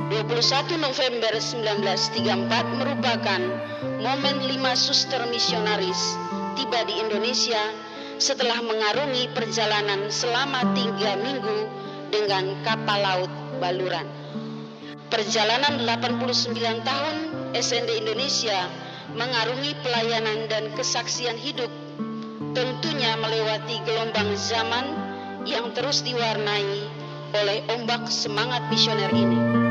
21 November 1934 merupakan momen 5 suster misionaris tiba di Indonesia setelah mengarungi perjalanan selama 3 minggu dengan kapal laut Baluran. Perjalanan 89 tahun SND Indonesia mengarungi pelayanan dan kesaksian hidup, tentunya melewati gelombang zaman yang terus diwarnai oleh ombak semangat misioner ini.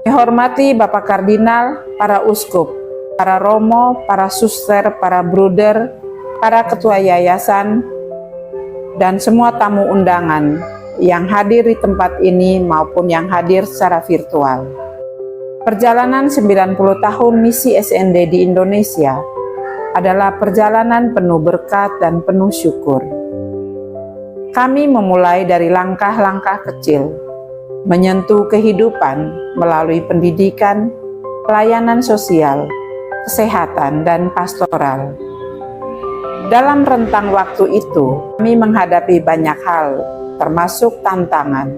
Dihormati Bapak Kardinal, para uskup, para romo, para suster, para bruder, para ketua yayasan, dan semua tamu undangan yang hadir di tempat ini maupun yang hadir secara virtual. Perjalanan 90 tahun misi SND di Indonesia adalah perjalanan penuh berkat dan penuh syukur. Kami memulai dari langkah-langkah kecil, menyentuh kehidupan melalui pendidikan, pelayanan sosial, kesehatan, dan pastoral. Dalam rentang waktu itu, kami menghadapi banyak hal, termasuk tantangan.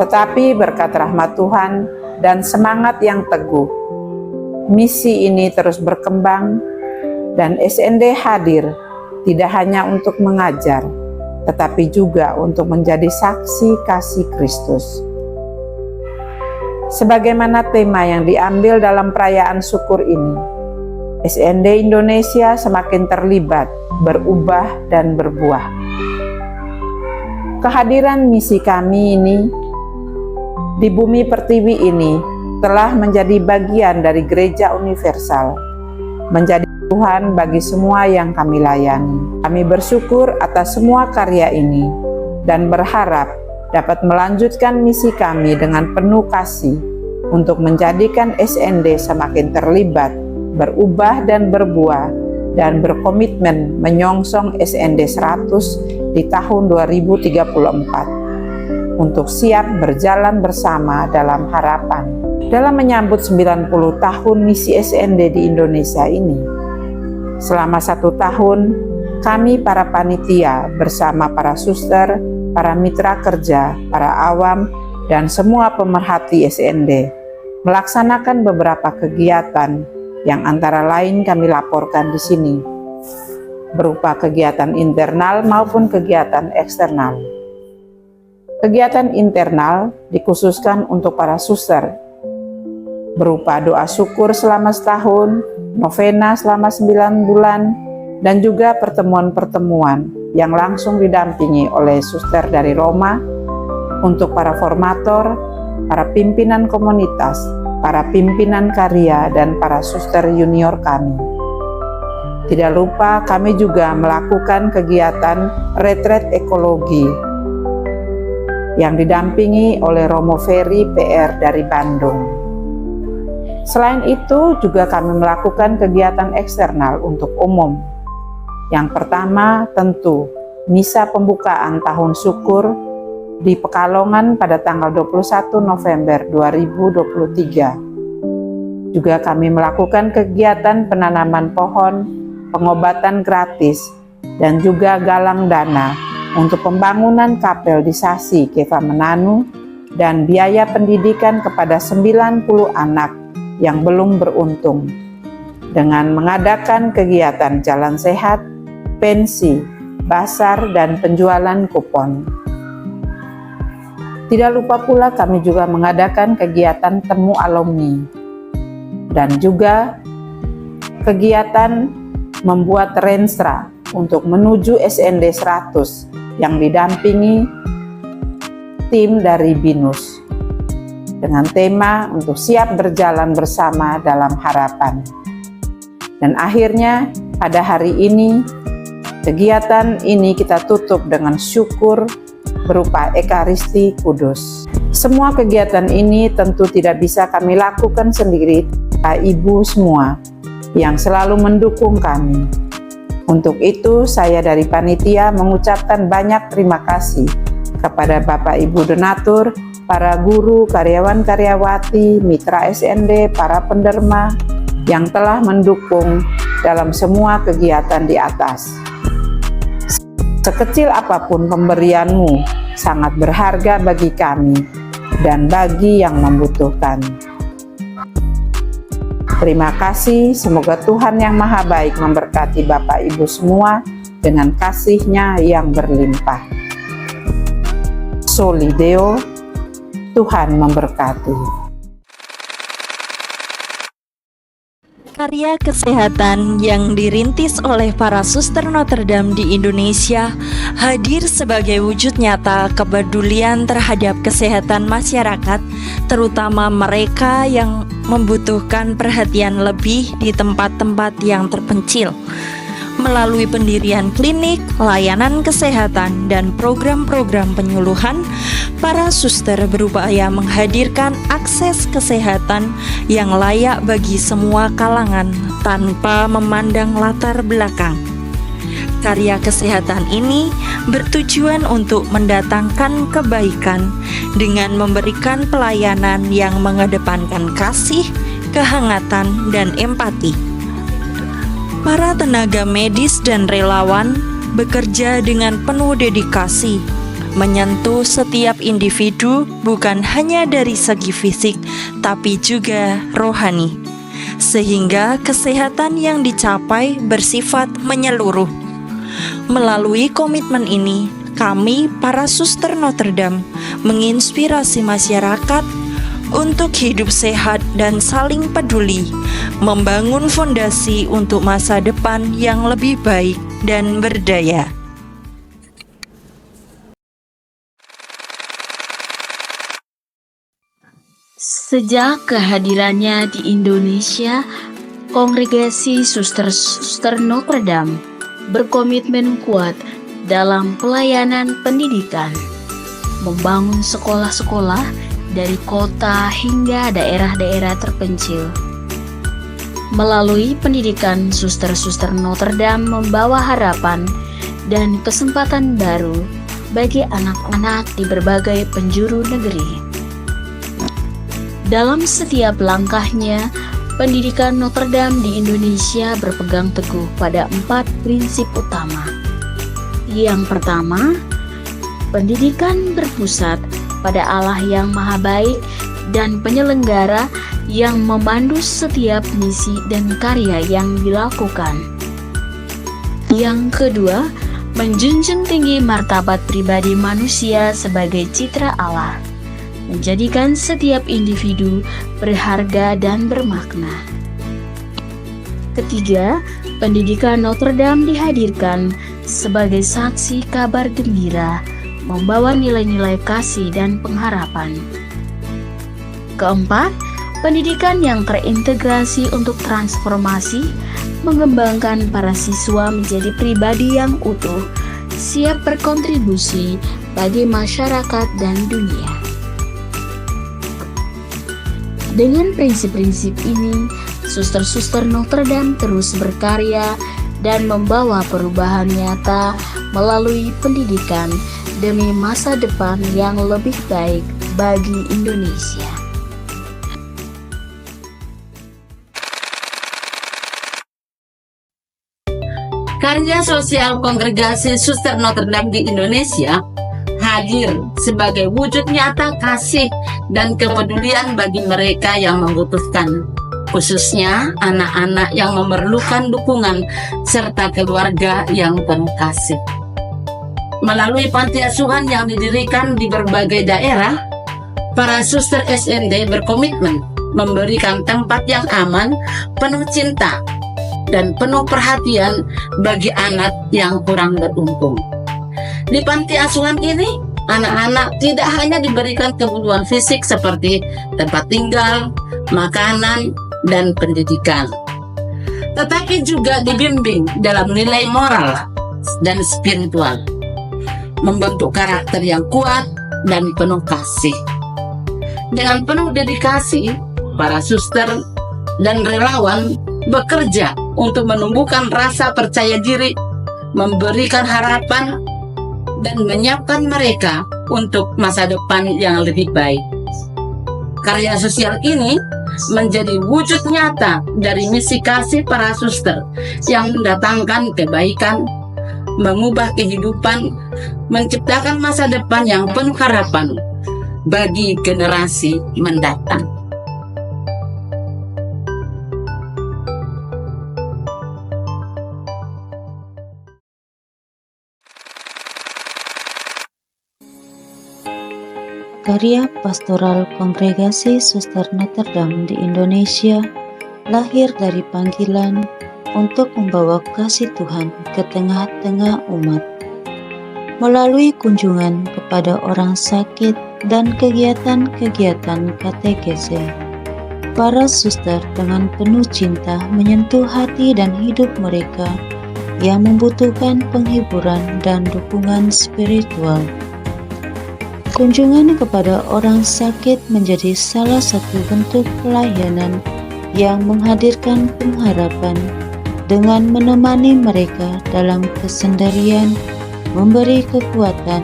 Tetapi berkat rahmat Tuhan dan semangat yang teguh, misi ini terus berkembang dan SND hadir tidak hanya untuk mengajar, tetapi juga untuk menjadi saksi kasih Kristus. Sebagaimana tema yang diambil dalam perayaan syukur ini, SND Indonesia semakin terlibat, berubah, dan berbuah. Kehadiran misi kami ini di bumi pertiwi ini telah menjadi bagian dari Gereja Universal, menjadi Tuhan bagi semua yang kami layani. Kami bersyukur atas semua karya ini dan berharap dapat melanjutkan misi kami dengan penuh kasih untuk menjadikan SND semakin terlibat, berubah dan berbuah, dan berkomitmen menyongsong SND 100 di tahun 2034 untuk siap berjalan bersama dalam harapan. Dalam menyambut 90 tahun misi SND di Indonesia ini, selama 1 tahun, kami para panitia bersama para suster, para mitra kerja, para awam, dan semua pemerhati SND melaksanakan beberapa kegiatan yang antara lain kami laporkan di sini, berupa kegiatan internal maupun kegiatan eksternal. Kegiatan internal dikhususkan untuk para suster, berupa doa syukur selama setahun, novena selama 9 bulan, dan juga pertemuan-pertemuan yang langsung didampingi oleh suster dari Roma untuk para formator, para pimpinan komunitas, para pimpinan karya, dan para suster junior kami. Tidak lupa kami juga melakukan kegiatan retret ekologi yang didampingi oleh Romo Ferry PR dari Bandung. Selain itu, juga kami melakukan kegiatan eksternal untuk umum. Yang pertama, tentu misa pembukaan tahun syukur di Pekalongan pada tanggal 21 November 2023. Juga kami melakukan kegiatan penanaman pohon, pengobatan gratis, dan juga galang dana untuk pembangunan kapel di Sasi Keva Menanu dan biaya pendidikan kepada 90 anak yang belum beruntung, dengan mengadakan kegiatan jalan sehat, pensi, basar, dan penjualan kupon. Tidak lupa pula kami juga mengadakan kegiatan temu alumni, dan juga kegiatan membuat renstra untuk menuju SND 100 yang didampingi tim dari BINUS, dengan tema untuk siap berjalan bersama dalam harapan. Dan akhirnya pada hari ini, kegiatan ini kita tutup dengan syukur berupa Ekaristi Kudus. Semua kegiatan ini tentu tidak bisa kami lakukan sendiri, Pak Ibu semua yang selalu mendukung kami. Untuk itu, saya dari panitia mengucapkan banyak terima kasih kepada Bapak Ibu donatur, para guru, karyawan-karyawati, mitra SND, para penderma yang telah mendukung dalam semua kegiatan di atas. Sekecil apapun pemberianmu sangat berharga bagi kami dan bagi yang membutuhkan. Terima kasih, semoga Tuhan yang Maha Baik memberkati Bapak Ibu semua dengan kasih-Nya yang berlimpah. Soli Deo, Tuhan memberkati. Karya kesehatan yang dirintis oleh para suster Notre Dame di Indonesia hadir sebagai wujud nyata kepedulian terhadap kesehatan masyarakat, terutama mereka yang membutuhkan perhatian lebih di tempat-tempat yang terpencil. Melalui pendirian klinik, layanan kesehatan, dan program-program penyuluhan, para suster berupaya menghadirkan akses kesehatan yang layak bagi semua kalangan tanpa memandang latar belakang. Karya kesehatan ini bertujuan untuk mendatangkan kebaikan dengan memberikan pelayanan yang mengedepankan kasih, kehangatan, dan empati. Para tenaga medis dan relawan bekerja dengan penuh dedikasi, menyentuh setiap individu bukan hanya dari segi fisik, tapi juga rohani, sehingga kesehatan yang dicapai bersifat menyeluruh. Melalui komitmen ini, kami, para suster Notre Dame, menginspirasi masyarakat untuk hidup sehat dan saling peduli, membangun fondasi untuk masa depan yang lebih baik dan berdaya. Sejak kehadirannya di Indonesia, Kongregasi Suster-Suster Notre Dame berkomitmen kuat dalam pelayanan pendidikan, membangun sekolah-sekolah dari kota hingga daerah-daerah terpencil. Melalui pendidikan, suster-suster Notre Dame membawa harapan dan kesempatan baru bagi anak-anak di berbagai penjuru negeri. Dalam setiap langkahnya, pendidikan Notre Dame di Indonesia berpegang teguh pada 4 prinsip utama. Yang pertama, pendidikan berpusat pada Allah yang Maha Baik dan penyelenggara yang memandu setiap misi dan karya yang dilakukan. Yang kedua, menjunjung tinggi martabat pribadi manusia sebagai citra Allah, menjadikan setiap individu berharga dan bermakna. Ketiga, pendidikan Notre Dame dihadirkan sebagai saksi kabar gembira, membawa nilai-nilai kasih dan pengharapan. Keempat, pendidikan yang terintegrasi untuk transformasi, mengembangkan para siswa menjadi pribadi yang utuh, siap berkontribusi bagi masyarakat dan dunia. Dengan prinsip-prinsip ini, suster-suster Notre Dame terus berkarya dan membawa perubahan nyata melalui pendidikan demi masa depan yang lebih baik bagi Indonesia. Karya sosial Kongregasi Suster Notre Dame di Indonesia hadir sebagai wujud nyata kasih dan kepedulian bagi mereka yang membutuhkan, khususnya anak-anak yang memerlukan dukungan serta keluarga yang penuh kasih. Melalui panti asuhan yang didirikan di berbagai daerah, para suster SND berkomitmen memberikan tempat yang aman, penuh cinta, dan penuh perhatian bagi anak yang kurang beruntung. Di panti asuhan ini, anak-anak tidak hanya diberikan kebutuhan fisik seperti tempat tinggal, makanan, dan pendidikan, tetapi juga dibimbing dalam nilai moral dan spiritual, membentuk karakter yang kuat dan penuh kasih. Dengan penuh dedikasi, para suster dan relawan bekerja untuk menumbuhkan rasa percaya diri, memberikan harapan, dan menyiapkan mereka untuk masa depan yang lebih baik. Karya sosial ini menjadi wujud nyata dari misi kasih para suster yang mendatangkan kebaikan, mengubah kehidupan, menciptakan masa depan yang penuh harapan bagi generasi mendatang. Karya pastoral Kongregasi Suster Notre Dame di Indonesia lahir dari panggilan untuk membawa kasih Tuhan ke tengah-tengah umat. Melalui kunjungan kepada orang sakit dan kegiatan-kegiatan katekese, para suster dengan penuh cinta menyentuh hati dan hidup mereka yang membutuhkan penghiburan dan dukungan spiritual. Kunjungan kepada orang sakit menjadi salah satu bentuk pelayanan yang menghadirkan pengharapan dengan menemani mereka dalam kesendirian, memberi kekuatan,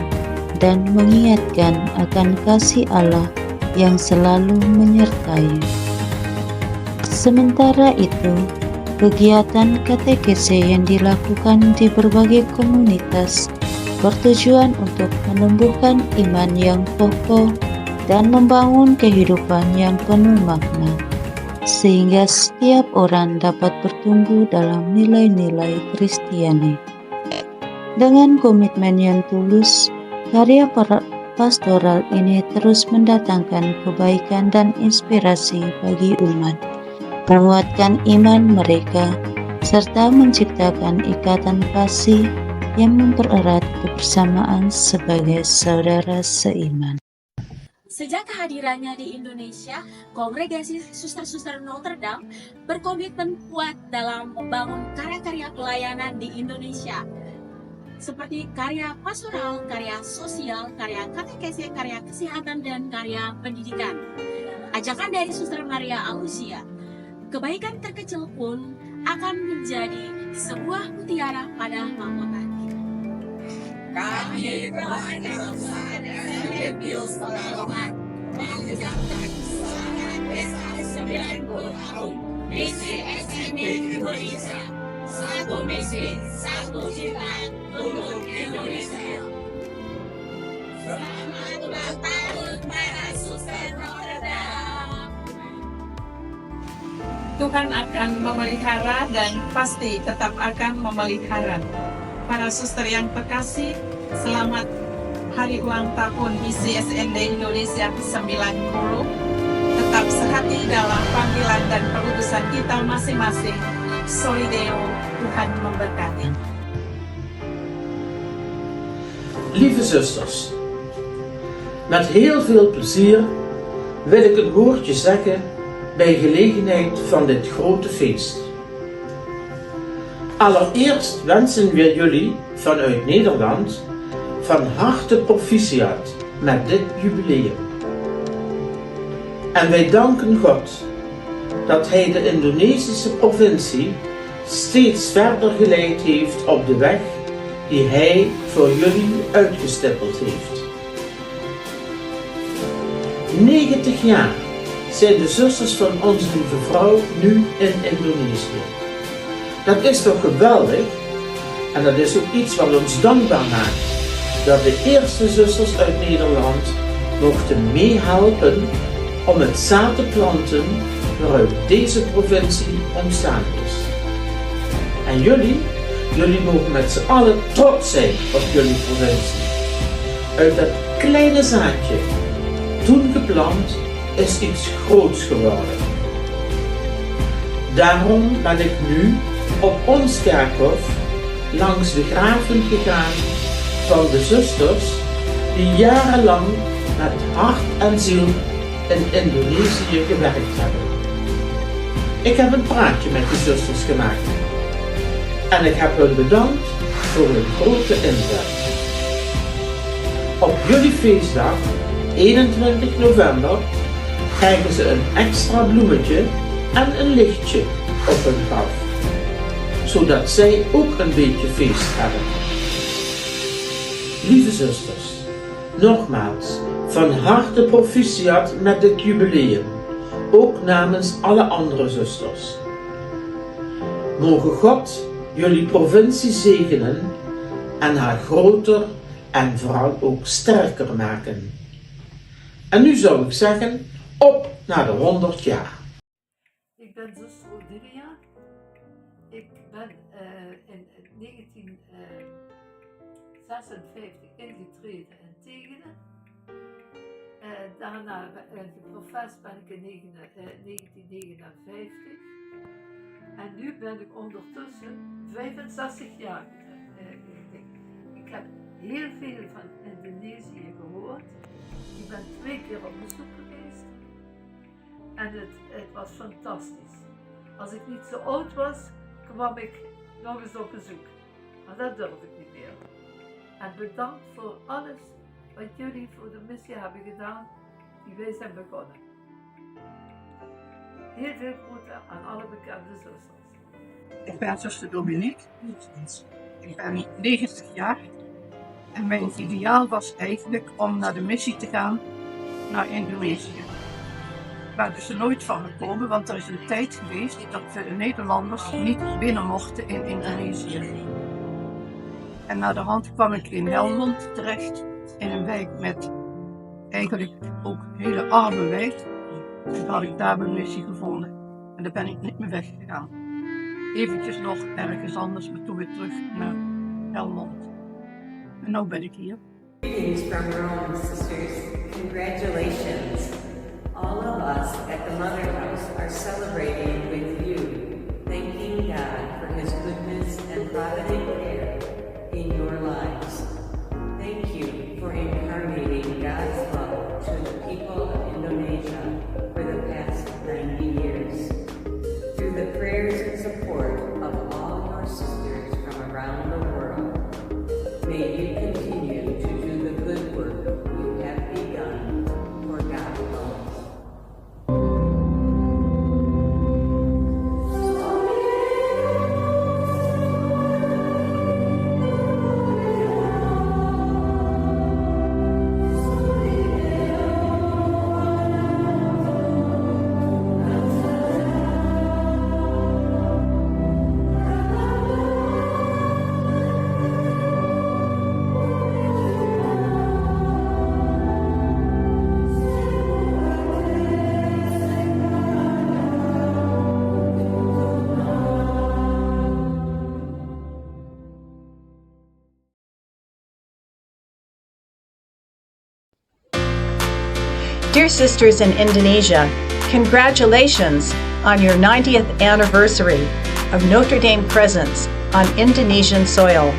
dan mengingatkan akan kasih Allah yang selalu menyertai. Sementara itu, kegiatan katekese yang dilakukan di berbagai komunitas bertujuan untuk menumbuhkan iman yang kokoh dan membangun kehidupan yang penuh makna, sehingga setiap orang dapat bertumbuh dalam nilai-nilai Kristiani. Dengan komitmen yang tulus, karya pastoral ini terus mendatangkan kebaikan dan inspirasi bagi umat, menguatkan iman mereka, serta menciptakan ikatan kasih yang mempererat kebersamaan sebagai saudara seiman. Sejak kehadirannya di Indonesia, Kongregasi Suster-Suster Notre Dame berkomitmen kuat dalam membangun karya-karya pelayanan di Indonesia, seperti karya pastoral, karya sosial, karya katekese, karya kesehatan, dan karya pendidikan. Ajakan dari Suster Maria Auxia, kebaikan terkecil pun akan menjadi sebuah mutiara pada mahkota. Kami berharap Pius pengalaman mengucapkan selamat pesta 90 tahun misi SMB Indonesia. Satu misi, satu cita untuk Indonesia. Selamat ulang tahun para Suster Notre Dame. Tuhan akan memelihara dan pasti tetap akan memelihara. Para suster yang terkasih, selamat hari ulang tahun misi SND Indonesia ke-90. Tetap sehati dalam panggilan dan perutusan kita masing-masing. Solideo, Tuhan memberkati. Lieve zusters, met heel veel plezier wil ik een woordje zeggen bij gelegenheid van dit grote feest. Allereerst wensen we jullie vanuit Nederland van harte proficiat met dit jubileum. En wij danken God dat Hij de Indonesische provincie steeds verder geleid heeft op de weg die Hij voor jullie uitgestippeld heeft. 90 jaar zijn de zusters van Onze Lieve Vrouw nu in Indonesië. Dat is toch geweldig en dat is ook iets wat ons dankbaar maakt dat de eerste zusters uit Nederland mochten meehelpen om het zaad te planten waaruit deze provincie ontstaan is. En jullie mogen met z'n allen trots zijn op jullie provincie. Uit dat kleine zaadje, toen geplant, is iets groots geworden. Daarom ben ik nu op ons kerkhof langs de graven gegaan van de zusters die jarenlang met hart en ziel in Indonesië gewerkt hebben. Ik heb een praatje met de zusters gemaakt en ik heb hun bedankt voor hun grote inzet. Op jullie feestdag, 21 november, krijgen ze een extra bloemetje en een lichtje op hun graf, zodat zij ook een beetje feest hebben. Lieve zusters, nogmaals van harte proficiat met dit jubileum, ook namens alle andere zusters. Mogen God jullie provincie zegenen en haar groter en vooral ook sterker maken. En nu zou ik zeggen, op naar de 100 jaar. Ik ben zuster Odilia. Ik ben in 1956 ingetreden in Tegelen. Daarna geprofest ben ik in 1959. En nu ben ik ondertussen 65 jaar. Ik heb heel veel van Indonesië gehoord. Ik ben 2 keer op bezoek geweest. En het was fantastisch. Als ik niet zo oud was, kwam ik nog eens op bezoek. Maar dat durfde ik niet meer. En bedankt voor alles wat jullie voor de missie hebben gedaan die wij zijn begonnen. Heel veel groeten aan alle bekende zusters. Ik ben zuster Dominique. Ik ben 90 jaar. En mijn ideaal was eigenlijk om naar de missie te gaan naar Indonesië. Waar dus er nooit van gekomen, want er is een tijd geweest dat de Nederlanders niet binnen mochten in Indonesië. En naar de hand kwam ik in Helmond terecht, in een wijk met eigenlijk ook hele arme wijk. En had ik daar mijn missie gevonden. En daar ben ik niet meer weggegaan. Eventjes nog ergens anders, maar toen weer terug naar Helmond. En nu ben ik hier. Greetings from Rome, sisters. Congratulations. All of us at the Mother House are celebrating with you, thanking God for His goodness and provident care in your lives. Thank you for incarnating God's love to the people of Indonesia for the past 90 years. Through the prayers and support of all your sisters from around the world, may you continue to do the good work you have begun for God alone. Dear sisters in Indonesia, congratulations on your 90th anniversary of Notre Dame presence on Indonesian soil.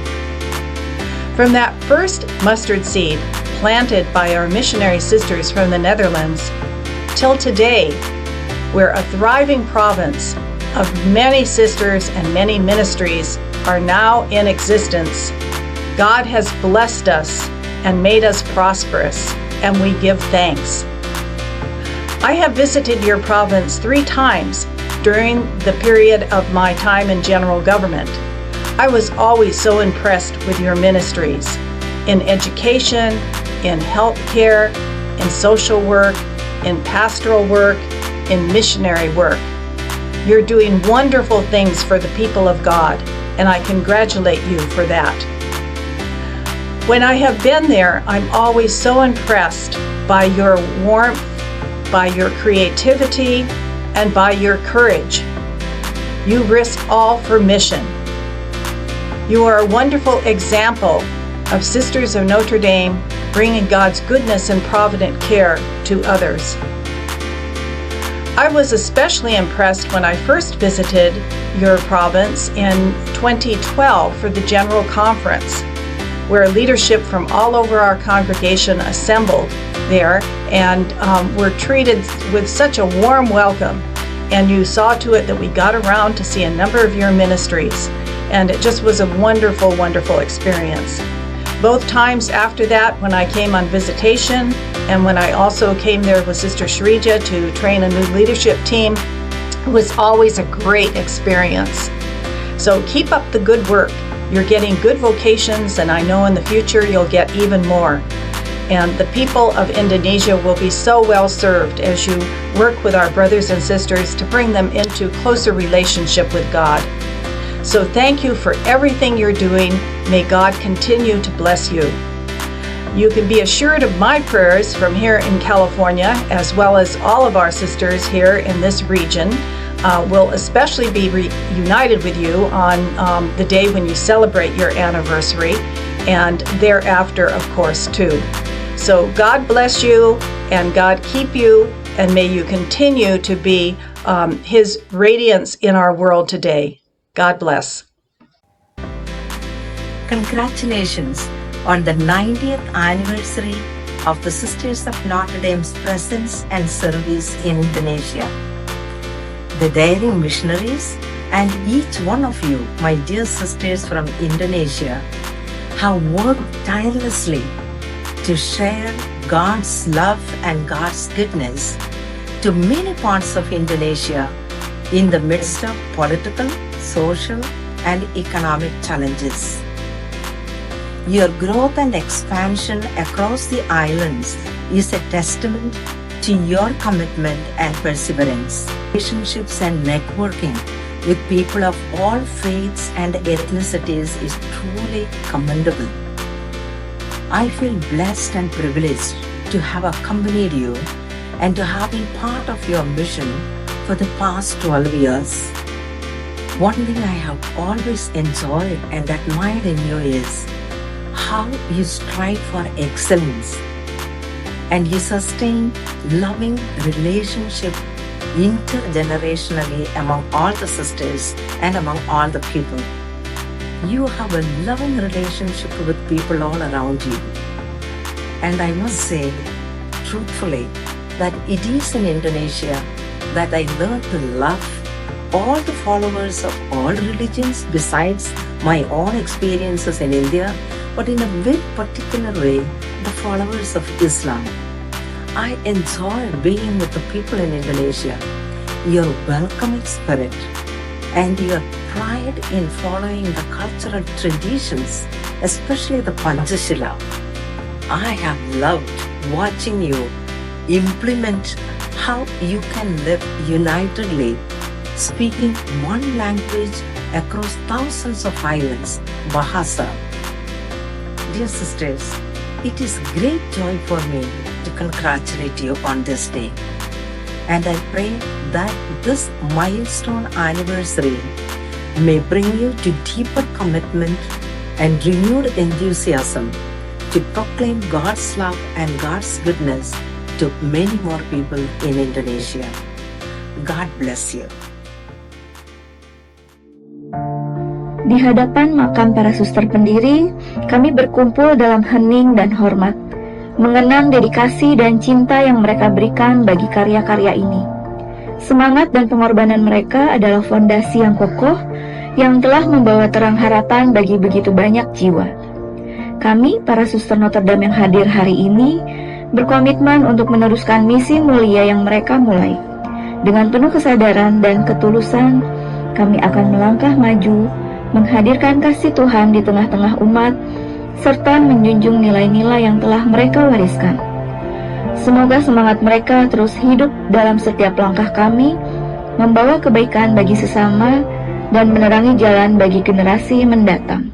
From that first mustard seed planted by our missionary sisters from the Netherlands, till today, we're a thriving province of many sisters and many ministries are now in existence. God has blessed us and made us prosperous, and we give thanks. I have visited your province 3 times during the period of my time in general government. I was always so impressed with your ministries in education, in healthcare, in social work, in pastoral work, in missionary work. You're doing wonderful things for the people of God, and I congratulate you for that. When I have been there, I'm always so impressed by your warmth, by your creativity, and by your courage. You risk all for mission. You are a wonderful example of Sisters of Notre Dame bringing God's goodness and provident care to others. I was especially impressed when I first visited your province in 2012 for the General Conference, where leadership from all over our congregation assembled there and were treated with such a warm welcome. And you saw to it that we got around to see a number of your ministries. And it just was a wonderful, wonderful experience. Both times after that, when I came on visitation, and when I also came there with Sister Shrija to train a new leadership team, it was always a great experience. So keep up the good work. You're getting good vocations, and I know in the future you'll get even more. And the people of Indonesia will be so well served as you work with our brothers and sisters to bring them into closer relationship with God. So thank you for everything you're doing. May God continue to bless you. You can be assured of my prayers from here in California, as well as all of our sisters here in this region. Will especially be reunited with you on the day when you celebrate your anniversary, and thereafter, of course, too. So God bless you, and God keep you, and may you continue to be His radiance in our world today. God bless. Congratulations on the 90th anniversary of the Sisters of Notre Dame's presence and service in Indonesia. The daring missionaries and each one of you, my dear sisters from Indonesia, have worked tirelessly to share God's love and God's goodness to many parts of Indonesia in the midst of political, social, and economic challenges. Your growth and expansion across the islands is a testament to your commitment and perseverance. Relationships and networking with people of all faiths and ethnicities is truly commendable. I feel blessed and privileged to have accompanied you and to have been part of your mission for the past 12 years. One thing I have always enjoyed and admired in you is how you strive for excellence and you sustain loving relationship intergenerationally among all the sisters and among all the people. You have a loving relationship with people all around you. And I must say, truthfully, that it is in Indonesia that I learned to love all the followers of all religions besides my own experiences in India, but in a very particular way, the followers of Islam. I enjoy being with the people in Indonesia, your welcoming spirit, and your pride in following the cultural traditions, especially the Panchashila. I have loved watching you implement how you can live unitedly, speaking one language across thousands of islands, Bahasa. Dear sisters, it is great joy for me to congratulate you on this day. And I pray that this milestone anniversary may bring you to deeper commitment and renewed enthusiasm to proclaim God's love and God's goodness to many more people in Indonesia. God bless you. Di hadapan makam para suster pendiri, kami berkumpul dalam hening dan hormat, mengenang dedikasi dan cinta yang mereka berikan bagi karya-karya ini. Semangat dan pengorbanan mereka adalah fondasi yang kokoh yang telah membawa terang harapan bagi begitu banyak jiwa. Kami, para suster Notre Dame yang hadir hari ini, berkomitmen untuk meneruskan misi mulia yang mereka mulai. Dengan penuh kesadaran dan ketulusan, kami akan melangkah maju, menghadirkan kasih Tuhan di tengah-tengah umat, serta menjunjung nilai-nilai yang telah mereka wariskan. Semoga semangat mereka terus hidup dalam setiap langkah kami, membawa kebaikan bagi sesama, dan menerangi jalan bagi generasi mendatang.